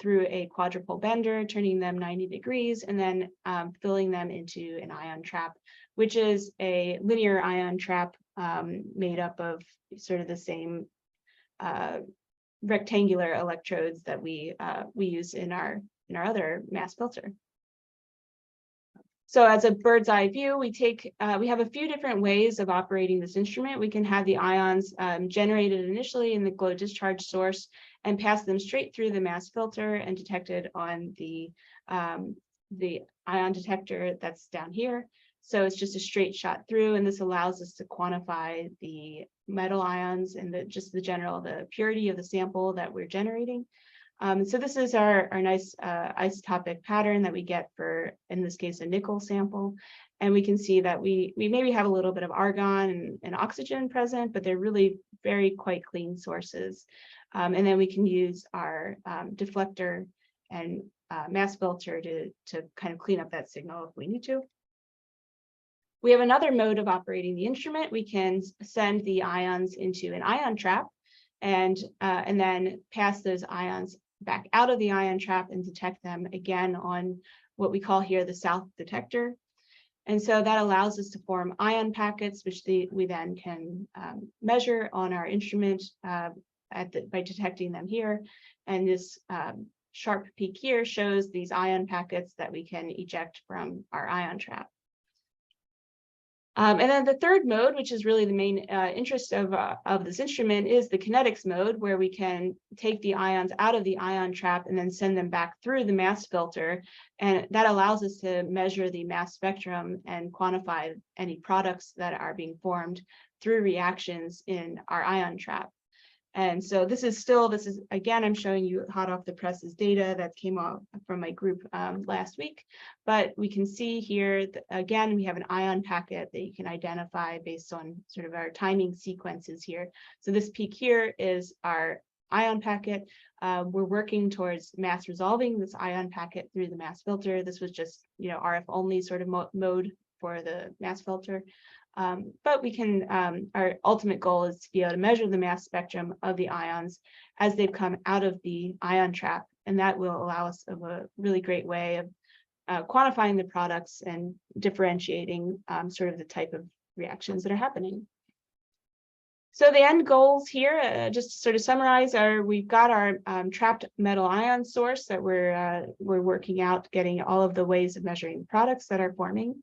through a quadrupole bender, turning them 90 degrees, and then filling them into an ion trap, which is a linear ion trap made up of sort of the same rectangular electrodes that we use in our other mass filter. So as a bird's eye view, we have a few different ways of operating this instrument. We can have the ions generated initially in the glow discharge source and pass them straight through the mass filter and detected on the ion detector that's down here. So it's just a straight shot through, and this allows us to quantify the metal ions and the purity of the sample that we're generating. So this is our nice isotopic pattern that we get for, in this case, a nickel sample. And we can see that we maybe have a little bit of argon and oxygen present, but they're really quite clean sources. And then we can use our deflector and mass filter to kind of clean up that signal if we need to. We have another mode of operating the instrument. We can send the ions into an ion trap and then pass those ions back out of the ion trap and detect them again on what we call here the south detector. And so that allows us to form ion packets, which we then can measure on our instrument by detecting them here. And this sharp peak here shows these ion packets that we can eject from our ion trap. And then the third mode, which is really the main interest of this instrument, is the kinetics mode, where we can take the ions out of the ion trap and then send them back through the mass filter. And that allows us to measure the mass spectrum and quantify any products that are being formed through reactions in our ion trap. And so this is again, I'm showing you hot off the presses data that came out from my group last week. But we can see here, that, again, we have an ion packet that you can identify based on sort of our timing sequences here. So this peak here is our ion packet. We're working towards mass resolving this ion packet through the mass filter. This was just, RF only sort of mode for the mass filter. But we can, our ultimate goal is to be able to measure the mass spectrum of the ions as they've come out of the ion trap. And that will allow us a really great way of quantifying the products and differentiating sort of the type of reactions that are happening. So the end goals here, just to sort of summarize, we've got our trapped metal ion source that we're working out, getting all of the ways of measuring products that are forming.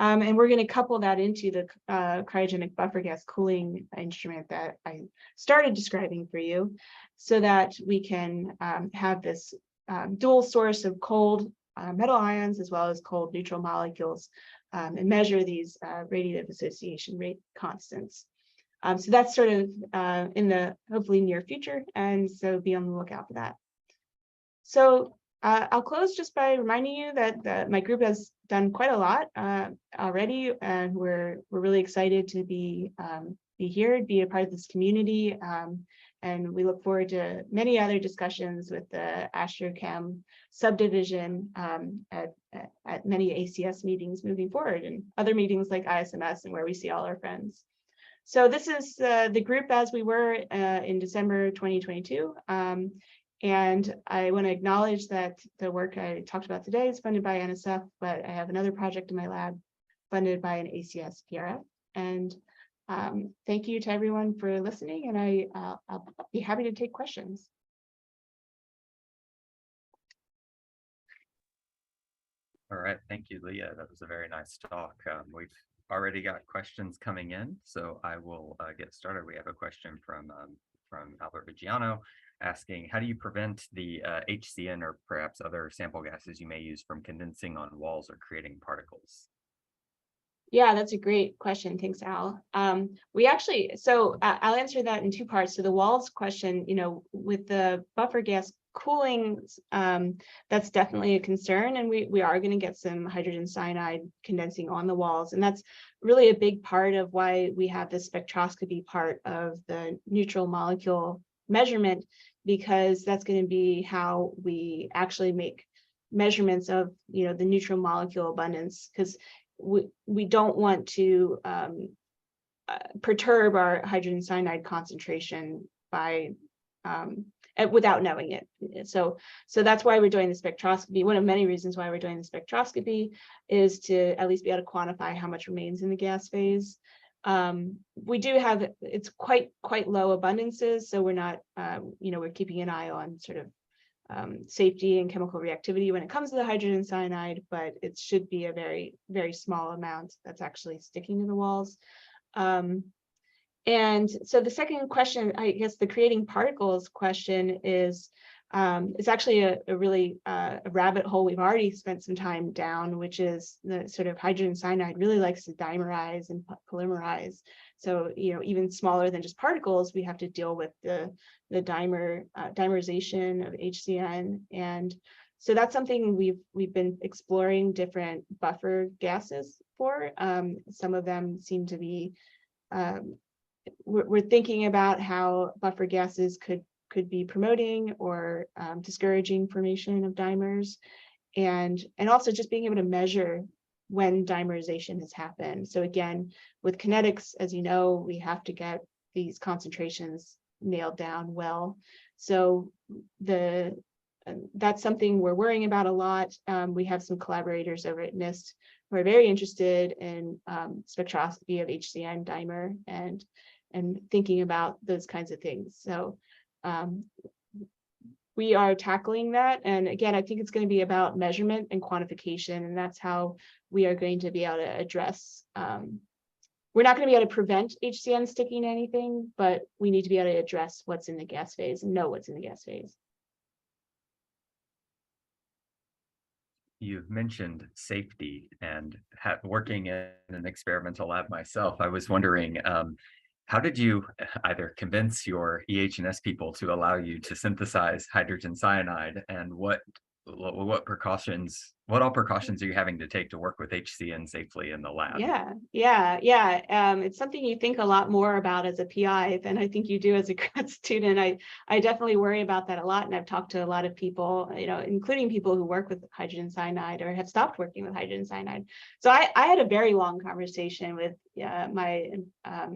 And we're going to couple that into the cryogenic buffer gas cooling instrument that I started describing for you, so that we can have this dual source of cold metal ions as well as cold neutral molecules and measure these radiative association rate constants. So that's sort of in the hopefully near future, and so be on the lookout for that. So I'll close just by reminding you that my group has done quite a lot already, and we're really excited to be here, be a part of this community, and we look forward to many other discussions with the AstroChem subdivision at many ACS meetings moving forward, and other meetings like ISMS, and where we see all our friends. So this is the group as we were in December 2022. And I want to acknowledge that the work I talked about today is funded by NSF, but I have another project in my lab funded by an ACS PRF. And thank you to everyone for listening, and I'll be happy to take questions. All right, thank you, Leah. That was a very nice talk. We've already got questions coming in, so I will get started. We have a question from Albert Vigiano asking, how do you prevent the HCN or perhaps other sample gases you may use from condensing on walls or creating particles? Yeah, that's a great question. Thanks, Al. I'll answer that in two parts. So the walls question, with the buffer gas cooling, that's definitely a concern, and we are going to get some hydrogen cyanide condensing on the walls, and that's really a big part of why we have this spectroscopy part of the neutral molecule measurement, because that's going to be how we actually make measurements of the neutral molecule abundance, because we don't want to perturb our hydrogen cyanide concentration by without knowing it. So that's why we're doing the spectroscopy. One of many reasons why we're doing the spectroscopy is to at least be able to quantify how much remains in the gas phase. We do have, it's quite low abundances, so we're not, we're keeping an eye on sort of safety and chemical reactivity when it comes to the hydrogen cyanide, but it should be a very, very small amount that's actually sticking to the walls. And so the second question, I guess the creating particles question is actually a really a rabbit hole we've already spent some time down, which is the sort of hydrogen cyanide really likes to dimerize and polymerize. So, even smaller than just particles, we have to deal with the dimerization of HCN. And so that's something we've been exploring different buffer gases for. Some of them seem to be we're thinking about how buffer gases could be promoting or discouraging formation of dimers, and also just being able to measure when dimerization has happened. So again, with kinetics, as you know, we have to get these concentrations nailed down well. So that's something we're worrying about a lot. We have some collaborators over at NIST who are very interested in spectroscopy of HCN dimer and thinking about those kinds of things. So we are tackling that. And again, I think it's going to be about measurement and quantification, and that's how we are going to be able to address. We're not going to be able to prevent HCN sticking to anything, but we need to be able to address what's in the gas phase and know what's in the gas phase. You've mentioned safety, and working in an experimental lab myself, I was wondering, how did you either convince your EH&S people to allow you to synthesize hydrogen cyanide, and what all precautions are you having to take to work with HCN safely in the lab? Yeah. It's something you think a lot more about as a PI than I think you do as a grad student. I definitely worry about that a lot, and I've talked to a lot of people, including people who work with hydrogen cyanide or have stopped working with hydrogen cyanide. So I had a very long conversation with my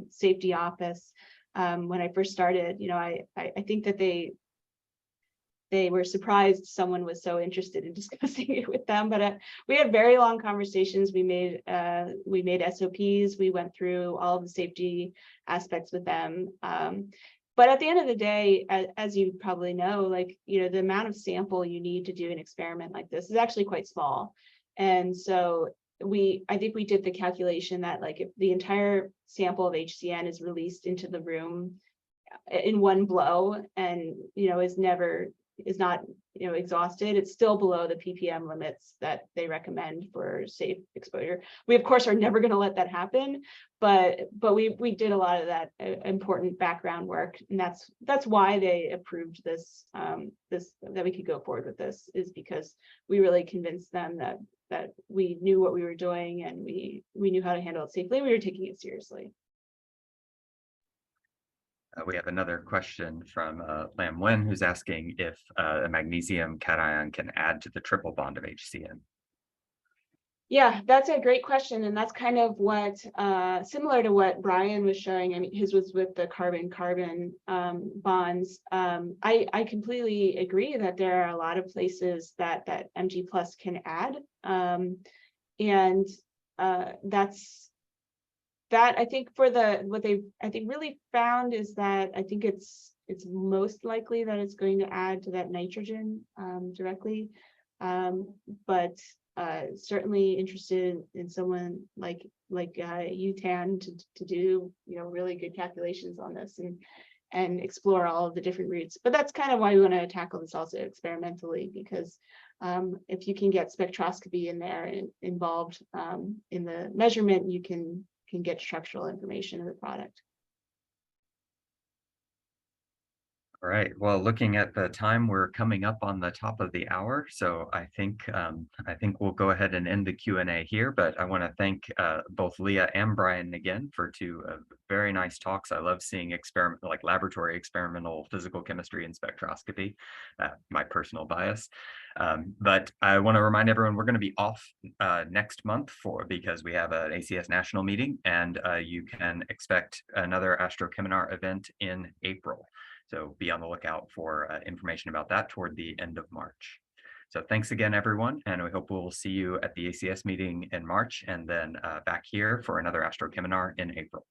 safety office when I first started. I think that they were surprised someone was so interested in discussing it with them, but we had very long conversations. We made SOPs. We went through all of the safety aspects with them. But at the end of the day, as you probably know, the amount of sample you need to do an experiment like this is actually quite small. And so I think we did the calculation that if the entire sample of HCN is released into the room in one blow and is not exhausted, it's still below the ppm limits that they recommend for safe exposure. We of course are never going to let that happen, but we did a lot of that important background work, and that's why they approved this that we could go forward with this, is because we really convinced them that we knew what we were doing, and we knew how to handle it safely. We were taking it seriously. We have another question from Lam Wen, who's asking if a magnesium cation can add to the triple bond of HCN. Yeah, that's a great question. And that's kind of what, similar to what Brian was showing. I mean, his was with the carbon-carbon bonds. I completely agree that there are a lot of places that Mg+ can add. And that I think for what they really found is that I think it's most likely that it's going to add to that nitrogen directly, but certainly interested in someone like you, Tan, to do really good calculations on this and explore all of the different routes. But that's kind of why we want to tackle this also experimentally, because if you can get spectroscopy in there and involved in the measurement, you can get structural information of the product. All right. Well, looking at the time, we're coming up on the top of the hour, so I think we'll go ahead and end the Q&A here. But I want to thank both Leah and Brian again for two very nice talks. I love seeing laboratory experimental physical chemistry and spectroscopy. My personal bias. But I want to remind everyone we're going to be off next month because we have an ACS national meeting, and you can expect another AstroCheminar event in April. So be on the lookout for information about that toward the end of March. So thanks again, everyone, and we hope we'll see you at the ACS meeting in March, and then back here for another AstroCheminar in April.